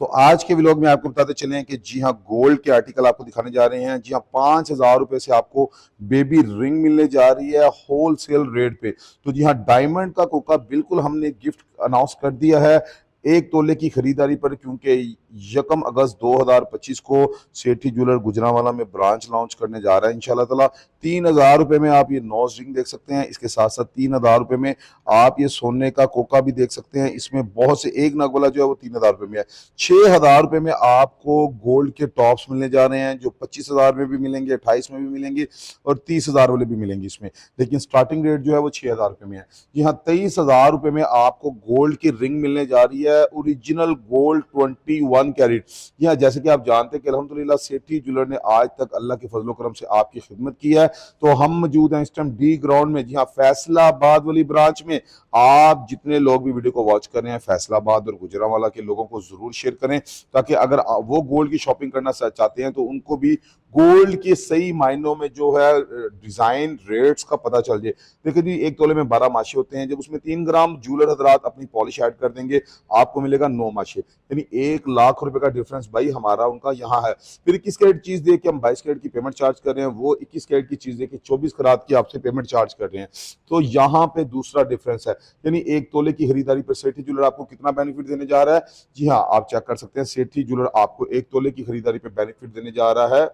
तो आज के व्लॉग में आपको बताते चले कि जी हाँ, गोल्ड के आर्टिकल आपको दिखाने जा रहे हैं। जी हाँ, 5,000 रुपए से आपको बेबी रिंग मिलने जा रही है होलसेल रेट पे। तो जी हाँ, डायमंड का कोका बिल्कुल हमने गिफ्ट अनाउंस कर दिया है 1 तोले की खरीदारी पर, क्योंकि 1 अगस्त 2025 को सेठी ज्वेलर गुजरांवाला में ब्रांच लॉन्च करने जा रहा है इंशाल्लाह ताला। 3,000 रुपए में आप ये नॉज रिंग देख सकते हैं। इसके साथ साथ 3,000 रुपए में आप ये सोने का कोका भी देख सकते हैं। इसमें बहुत से एक नग वाला जो है वो 3,000 रुपए में है। 6,000 रुपए में आपको गोल्ड के टॉप्स मिलने जा रहे हैं, जो 25,000 में भी मिलेंगे, 28 में भी मिलेंगे और 30,000 वाले भी मिलेंगे इसमें। लेकिन स्टार्टिंग रेट जो है वो 6,000 रुपए में है। जी हाँ, 23,000 रुपए में आपको गोल्ड की रिंग मिलने जा रही है, ओरिजिनल गोल्ड 21 कैरेट। जी हाँ, जैसे कि आप जानते हैं कि अल्हम्दुलिल्लाह सेठी ज्वेलर ने आज तक अल्लाह के फजलो करम से आपकी खिदमत की है। तो हम मौजूद हैं इस टाइम डी ग्राउंड में, जी हाँ, फैसलाबाद वाली ब्रांच में। आप जितने लोग भी वीडियो को वॉच कर रहे हैं, फैसलाबाद और गुजरांवाला के लोगों को जरूर शेयर करें, ताकि अगर वो गोल्ड की शॉपिंग करना चाहते हैं तो उनको भी गोल्ड के सही मायनों में जो है डिजाइन रेट्स का पता चल जाए। देखिए जी, 1 तोले में 12 माशे होते हैं। जब उसमें 3 ग्राम ज्वेलर हजरात अपनी पॉलिश ऐड कर देंगे, आपको मिलेगा 9 माशे, यानी 1 लाख रुपए का डिफरेंस भाई हमारा उनका यहाँ है। फिर 21 कैरेट चीज दे के हम 22 कैरेट की पेमेंट चार्ज कर रहे हैं, वो 21 कैरेट की चीज दे के 24 करात की आपसे पेमेंट चार्ज कर रहे हैं। तो यहाँ पे दूसरा डिफरेंस है, यानी 1 तोले की खरीदारी पर सेठी ज्वेलर आपको कितना बेनिफिट देने जा रहा है। जी हाँ, आप चेक कर सकते हैं, सेठी ज्वेलर आपको 1 तोले की खरीदारी पे बेनिफिट देने जा रहा है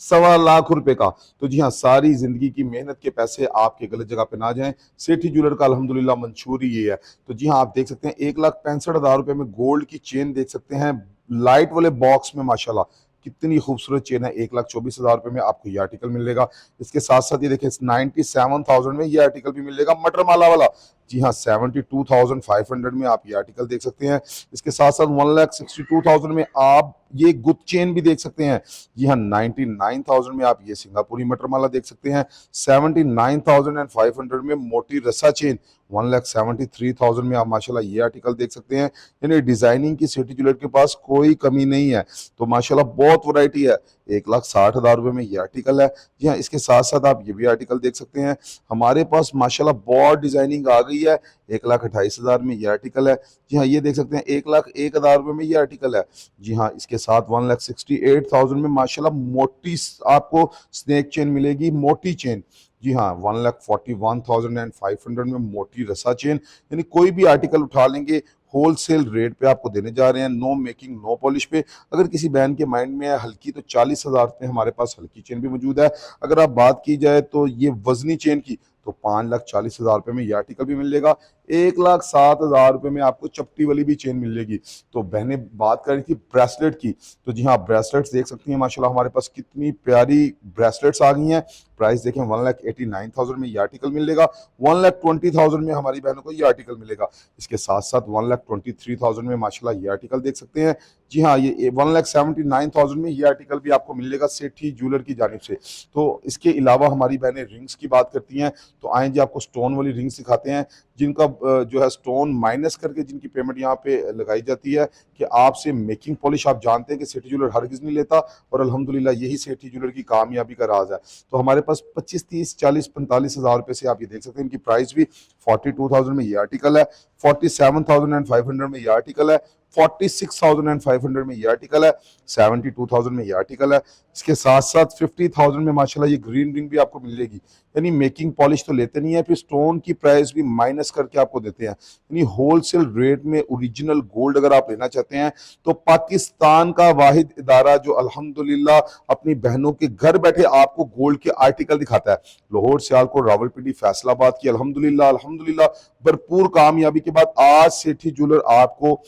1.25 लाख रुपए का। तो जी हाँ, सारी जिंदगी की मेहनत के पैसे आपके गलत जगह पे ना जाएं। सेठी ज्वेलर का अल्हम्दुलिल्लाह मंशूर ही ये है। तो जी हाँ, आप देख सकते हैं 1,65,000 रुपए में गोल्ड की चेन देख सकते हैं, लाइट वाले बॉक्स में माशाल्लाह कितनी खूबसूरत चेन है। 1,24,000 रुपए में आपको ये आर्टिकल मिलेगा। इसके साथ साथ ये देखिए 97,000 में ये आर्टिकल भी मिलेगा मटर माला वाला। जी हाँ, 72,500 में आप ये आर्टिकल देख सकते हैं। इसके साथ साथ 1,62,000 में आप ये गुथ चेन भी देख सकते हैं। जी हाँ, 99,000 में आप ये सिंगापुरी मटर माला देख सकते हैं। 79,500 में मोटी रस्सा चेन। 1,73,000 में आप माशाल्लाह ये आर्टिकल देख सकते हैं। यानी डिजाइनिंग की सेठी ज्वेलर के पास कोई कमी नहीं है। तो माशाल्लाह बहुत वैरायटी है। 1,60,000 रुपए में ये आर्टिकल है। जी हाँ, इसके साथ साथ आप ये भी आर्टिकल देख सकते हैं। हमारे पास माशाल्लाह बहुत डिजाइनिंग आ गई है। 1,28,000 में ये आर्टिकल है। जी हाँ, ये देख सकते हैं 1,01,000 में ये आर्टिकल है। जी हाँ, इसके साथ 1,68,000 में माशाल्लाह मोटी आपको स्नेक चेन मिलेगी, मोटी चेन। जी हाँ, 1,41,500 में मोटी रसा चेन। यानी कोई भी आर्टिकल उठा लेंगे, होलसेल रेट पे आपको देने जा रहे हैं, नो मेकिंग नो पॉलिश पे। अगर किसी बहन के माइंड में है हल्की, तो 40,000 में हमारे पास हल्की चेन भी मौजूद है। अगर आप बात की जाए तो ये वजनी चेन की, तो 5,40,000 में ये आर्टिकल भी मिलेगा। 1,07,000 में आपको चपटी वाली भी चेन मिलेगी। तो बहने बात कर रही थी ब्रेसलेट की, तो जी हाँ, ब्रेसलेट्स देख सकती हैं माशाल्लाह हमारे पास कितनी प्यारी ब्रेसलेट्स आ गई हैं। प्राइस देखें, 1,89,000 में ये आर्टिकल मिलेगा। 1,20,000 में हमारी बहनों को ये आर्टिकल मिलेगा। इसके साथ साथ 1,23,000 में माशाल्लाह ये आर्टिकल देख सकते हैं। जी हाँ, ये 1,79,000 में ये आर्टिकल भी आपको मिलेगा सेठी ज्वेलर की जानिब से। तो इसके अलावा हमारी बहनें रिंग्स की बात करती हैं, तो आए जी आपको स्टोन वाली रिंग्स दिखाते हैं, जिनका जो है स्टोन माइनस करके जिनकी पेमेंट यहाँ पे लगाई जाती है। कि आपसे मेकिंग पॉलिश, आप जानते हैं कि सेठी ज्वेलर हरगिज नहीं लेता, और अल्हम्दुलिल्लाह यही सेठी ज्वेलर की कामयाबी का राज है। तो हमारे पास 25, 30, 40, 45,000 रुपए से आप ये देख सकते हैं। इनकी प्राइस भी 42,000 में ये आर्टिकल है, 47,500 में ये आर्टिकल है, 46,500 में ये आर्टिकल है, 72,000 में ये आर्टिकल है। इसके साथ साथ 50,000 में माशाल्लाह ये ग्रीन रिंग भी आपको मिलेगी। यानी मेकिंग पॉलिश तो लेते नहीं है, फिर स्टोन की प्राइस भी माइनस करके आपको देते हैं। यानी होलसेल रेट में ओरिजिनल गोल्ड अगर आप लेना चाहते हैं, तो पाकिस्तान का वाहिद इदारा जो अल्हम्दुलिल्लाह अपनी बहनों के घर बैठे आपको गोल्ड के आर्टिकल दिखाता है, लाहौर, सियालकोट, रावलपिंडी, फैसलाबाद की अल्हम्दुलिल्लाह अल्हम्दुलिल्लाह भरपूर कामयाबी के बाद आज सेठी ज्वेलर आपको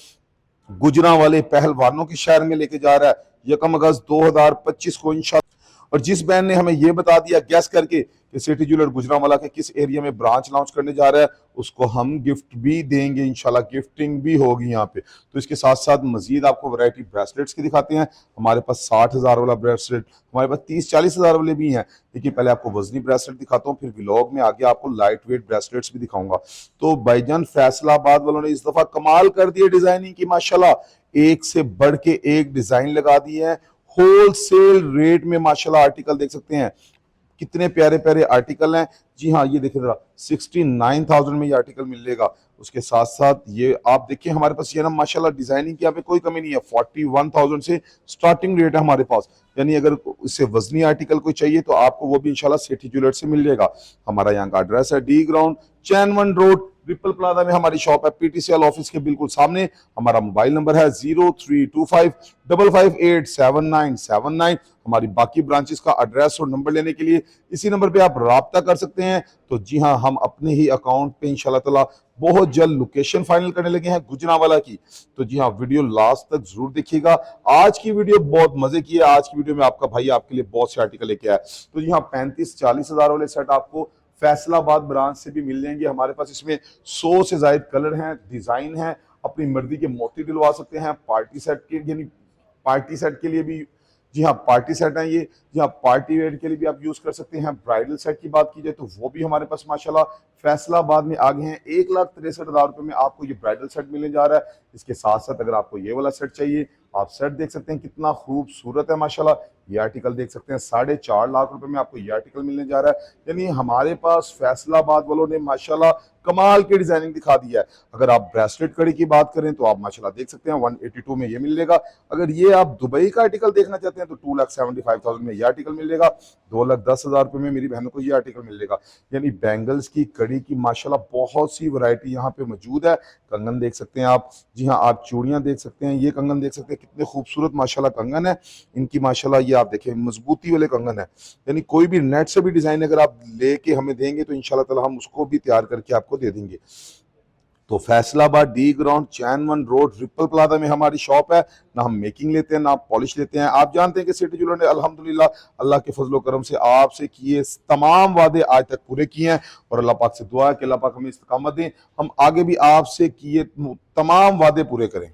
गुजरांवाले पहलवानों के शहर में लेके जा रहा है 1 अगस्त 2025 को इंशाल्लाह। और जिस बहन ने हमें यह बता दिया गैस करके कि सिटी ज्वेलर गुजरांवाला के किस एरिया में ब्रांच लॉन्च करने जा रहा है, उसको हम गिफ्ट भी देंगे इंशाल्लाह, गिफ्टिंग भी होगी यहाँ पे। तो इसके साथ साथ मजीद आपको वैरायटी ब्रेसलेट्स की दिखाते हैं। हमारे पास 60,000 वाला ब्रेसलेट, हमारे पास 30-40,000 वाले भी हैं। देखिए, पहले आपको वजनी ब्रेसलेट दिखाता हूँ, फिर व्लॉग में आगे आपको लाइट वेट ब्रेसलेट्स भी दिखाऊंगा। तो भाईजान फैसलाबाद वालों ने इस दफा कमाल कर दिए डिजाइनिंग की माशाल्लाह, एक से बढ़ के एक डिजाइन लगा दी है। होलसेल रेट में माशाल्लाह आर्टिकल देख सकते हैं। कितने प्यारे प्यारे आर्टिकल हैं। जी हाँ, ये देखिए जरा 69,000 में ये आर्टिकल मिलेगा। उसके साथ साथ ये आप देखिए हमारे पास ये ना माशाल्लाह डिजाइनिंग की यहाँ पे कोई कमी नहीं है। 41,000 से स्टार्टिंग रेट है हमारे पास। यानी अगर इससे वजनी आर्टिकल कोई चाहिए तो आपको वो भी इंशाल्लाह सेठी ज्वेलर्स से मिल जाएगा। हमारा यहाँ का एड्रेस है D ground, Chen One road, triple plaza में हमारी शॉप है, पीटीसीएल ऑफिस के बिल्कुल सामने। हमारा मोबाइल नंबर है 032555877979। हमारी बाकी ब्रांचेस का एड्रेस और नंबर लेने के लिए इसी नंबर पे आप राब्ता कर सकते हैं। तो जी हाँ, हम अपने ही अकाउंट पे इंशाल्लाह ताला बहुत जल्द लोकेशन फाइनल करने लगे हैं गुजरांवाला की। तो जी हाँ, वीडियो लास्ट तक जरूर देखिएगा। आज की वीडियो बहुत मजे की है। आज की वीडियो में आपका भाई आपके लिए बहुत से आर्टिकल लेके आया। तो जी हाँ, 35-40 हजार वाले सेट आपको फैसलाबाद ब्रांच से भी मिल जाएंगे। हमारे पास इसमें 100 से ज्यादा कलर हैं, डिजाइन हैं, अपनी मर्जी के मोती दिलवा सकते हैं। पार्टी सेट के यानी पार्टी सेट के लिए भी, जी हाँ पार्टी सेट है ये। जी हाँ, पार्टी वेयर के लिए भी आप यूज कर सकते हैं। ब्राइडल सेट की बात की जाए तो वो भी हमारे पास माशाल्लाह फैसलाबाद में आ गए हैं। 1,63,000 रुपए में आपको ये ब्राइडल सेट मिलने जा रहा है। इसके साथ साथ अगर आपको ये वाला सेट चाहिए, आप सेट देख सकते हैं कितना खूबसूरत है माशाल्लाह। ये आर्टिकल देख सकते हैं 4.5 लाख रुपए में आपको ये आर्टिकल मिलने जा रहा है। यानी हमारे पास फैसलाबाद वालों ने माशाल्लाह कमाल की डिजाइनिंग दिखा दी है। अगर आप ब्रेसलेट कड़ी की बात करें तो आप माशाल्लाह देख सकते हैं 182 में ये मिलेगा। अगर ये आप दुबई का आर्टिकल देखना चाहते हैं तो 2,75,000 में ये आर्टिकल मिलेगा। 2,10,000 रुपए में मेरी बहनों को ये आर्टिकल मिलेगा। यानी बैंगल्स की कड़ी की माशाल्लाह बहुत सी वैरायटी यहाँ पे मौजूद है। कंगन देख सकते हैं आप, जी हाँ आप चूड़ियां देख सकते हैं, ये कंगन देख सकते हैं कितने खूबसूरत माशाल्लाह कंगन है इनकी। माशाल्लाह ये आप देखें मजबूती वाले कंगन है। यानी कोई भी नेट से भी डिजाइन अगर आप लेके हमें देंगे तो इंशाल्लाह ताला हम उसको भी तैयार करके आपको दे देंगे। तो Faisalabad D ground, Chen One road, triple plaza में हमारी शॉप है। ना हम मेकिंग लेते हैं ना पॉलिश लेते हैं। आप जानते हैं कि सिटी ज्वेलर ने अल्हम्दुलिल्लाह अल्लाह के फजलो करम से आपसे किए तमाम वादे आज तक पूरे किए हैं। और अल्लाह पाक से दुआ है कि अल्लाह पाक हमें इस्तकामत दें, हम आगे भी आपसे किए तमाम वादे पूरे करें।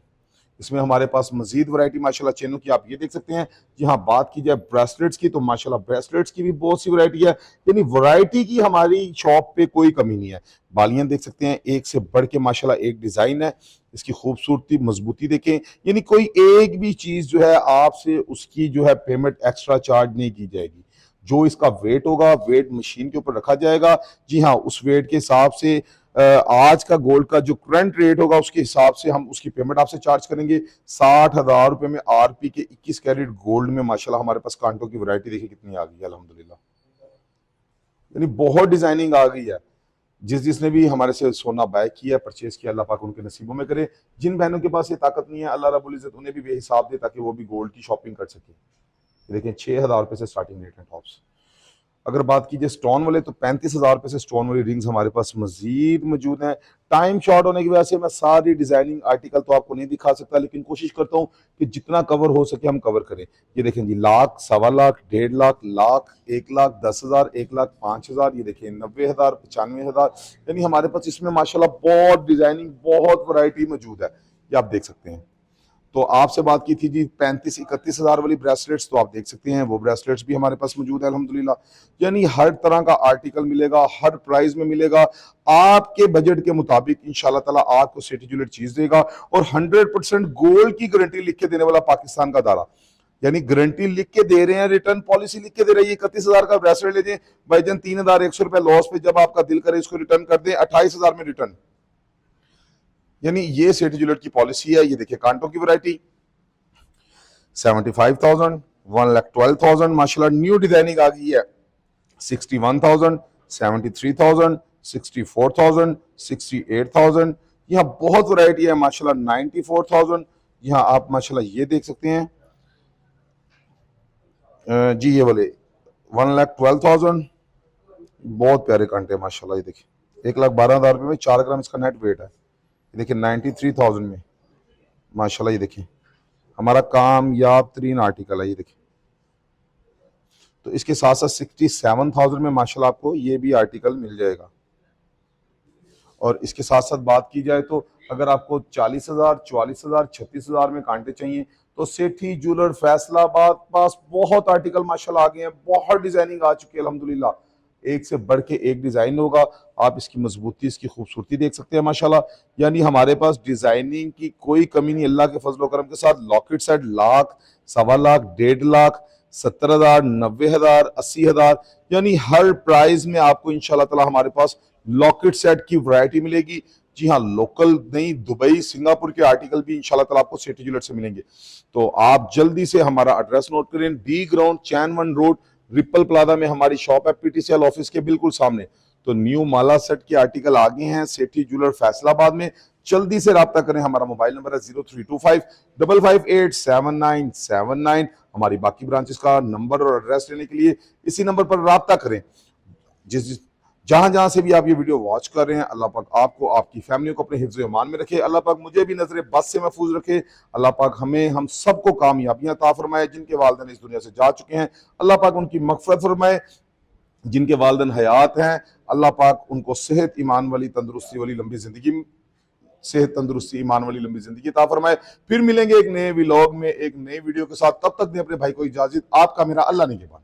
इसमें हमारे पास मजीद वैरायटी माशाल्लाह चेनों की आप ये देख सकते हैं। जी हाँ, बात की जाए ब्रेसलेट्स की तो माशाल्लाह ब्रेसलेट्स की भी बहुत सी वैरायटी है। यानी वैरायटी की हमारी शॉप पे कोई कमी नहीं है। बालियां देख सकते हैं, एक से बढ़ के माशाल्लाह एक डिजाइन है। इसकी खूबसूरती मजबूती देखें। यानी कोई एक भी चीज जो है आपसे उसकी जो है पेमेंट एक्स्ट्रा चार्ज नहीं की जाएगी। जो इसका वेट होगा, वेट मशीन के ऊपर रखा जाएगा। जी हाँ, उस वेट के हिसाब से आज का गोल्ड का जो करंट रेट होगा उसके हिसाब से हम उसकी पेमेंट आपसे चार्ज करेंगे। 60,000 रुपए में आरपी के 21 कैरेट गोल्ड में माशाल्लाह हमारे पास कांटों की वैरायटी देखिए कितनी आ गई है अल्हम्दुलिल्लाह। यानी बहुत डिजाइनिंग आ गई है। जिसने भी हमारे से सोना बाय किया, परचेज किया, अल्लाह पाक उनके नसीबों में करे। जिन बहनों के पास ये ताकत नहीं है, अल्लाह रब्बुल इज्जत उन्हें भी बेहिसाब दे ताकि वो भी गोल्ड की शॉपिंग कर सके। देखें 6,000 रुपए से स्टार्टिंग रेट है टॉप्स। अगर बात कीजिए स्टोन वाले तो 35,000 रुपए से स्टोन वाली रिंग्स हमारे पास मजीद मौजूद हैं। टाइम शॉर्ट होने की वजह से मैं सारी डिजाइनिंग आर्टिकल तो आपको नहीं दिखा सकता, लेकिन कोशिश करता हूं कि जितना कवर हो सके हम कवर करें। ये देखें जी, 1,00,000, 1,25,000, 1,50,000, लाख, 1,00,000, 10,000, 1,00,000, 5,000, ये देखिए 90,000, 95,000। यानी हमारे पास इसमें माशाल्लाह बहुत डिजाइनिंग, बहुत वैरायटी मौजूद है। ये आप देख सकते हैं। तो आपसे बात की थी जी 35-31,000 वाली ब्रेसलेट्स, तो आप देख सकते हैं वो ब्रेसलेट्स भी हमारे पास मौजूद है अल्हम्दुलिल्लाह। यानी हर तरह का आर्टिकल मिलेगा, हर प्राइस में मिलेगा, आपके बजट के मुताबिक इंशाल्लाह ताला आपको सिटी ज्वेलर चीज देगा। और 100% गोल्ड की गारंटी लिख के देने वाला पाकिस्तान का दारा। यानी गारंटी लिख के दे रहे हैं, रिटर्न पॉलिसी लिख के दे रही है। 31,000 का ब्रेसलेट ले जाए भाईजान, 3,100 रुपए लॉस पे, जब आपका दिल करे इसको रिटर्न कर दें 28,000 में रिटर्न। यानी ये सिटी ज्वेलर की पॉलिसी है। ये देखिए कांटों की वैरायटी 75,000, 1,12,000 माशाल्लाह न्यू डिजाइनिंग आ गई है। 61,000, 73,000, 64,000, 68,000। यहाँ बहुत वैरायटी है माशाल्लाह। 94,000। यहाँ आप माशाल्लाह ये देख सकते हैं जी, ये वाले 1,12,000, बहुत प्यारे कांटे माशाल्लाह। ये देखिए 1,12,000 रुपए में 4 ग्राम इसका नेट वेट है। देखिए 93,000 में माशाल्लाह। ये देखिए हमारा कामयाब तरीन आर्टिकल है। ये देखिए, तो इसके साथ साथ 67,000 में माशाल्लाह आपको ये भी आर्टिकल मिल जाएगा। और इसके साथ साथ बात की जाए तो अगर आपको 40,000, 44,000, 36,000 में कांटे चाहिए तो सेठी ज्वेलर फैसलाबाद पास बहुत आर्टिकल माशाल्लाह आ गए हैं, बहुत डिजाइनिंग आ चुकी है अल्हम्दुलिल्लाह। एक से बढ़ के एक डिजाइन होगा। आप इसकी मजबूती, इसकी खूबसूरती देख सकते हैं माशाल्लाह। यानी हमारे पास डिजाइनिंग की कोई कमी नहीं, अल्लाह के फजल करम के साथ। लॉकेट सेट 1,00,000, 1,25,000, 1,50,000, 70,000, 90,000, 80,000, यानी हर प्राइस में आपको इंशाल्लाह ताला हमारे पास लॉकेट सेट की वैरायटी मिलेगी। जी हाँ, लोकल नहीं, दुबई, सिंगापुर के आर्टिकल भी इंशाल्लाह ताला आपको सिटी ज्वेलर्स से मिलेंगे। तो आप जल्दी से हमारा एड्रेस नोट करें, D ground, Chen One road, triple plaza में हमारी शॉप है, पीटीसीएल ऑफिस के बिल्कुल सामने। तो न्यू माला सेट के आर्टिकल आ गए हैं सेठी ज्वेलर फैसलाबाद में। जल्दी से राब्ता करें, हमारा मोबाइल नंबर है 032555877979। हमारी बाकी ब्रांचेस का नंबर और एड्रेस लेने के लिए इसी नंबर पर राब्ता करें। जिस जहां जहां से भी आप ये वीडियो वॉच कर रहे हैं, अल्लाह पाक आपको, आपकी फैमिली को अपने हिफ्ज़ ईमान में रखे। अल्लाह पाक मुझे भी नजर बस से महफूज रखे। अल्लाह पाक हमें, हम सबको कामयाबियां अता फरमाए। जिनके वालिदैन इस दुनिया से जा चुके हैं, अल्लाह पाक उनकी मग़फ़िरत फरमाए। जिनके वालिदैन हयात हैं, अल्लाह पाक उनको सेहत, ईमान वाली, तंदुरुस्ती वाली लंबी जिंदगी, सेहत, तंदुरुस्ती, ईमान वाली लंबी जिंदगी अता फरमाए। फिर मिलेंगे एक नए व्लॉग में, एक नई वीडियो के साथ। तब तक दें अपने भाई को इजाजत। आपका मेरा अल्लाह निगहबान।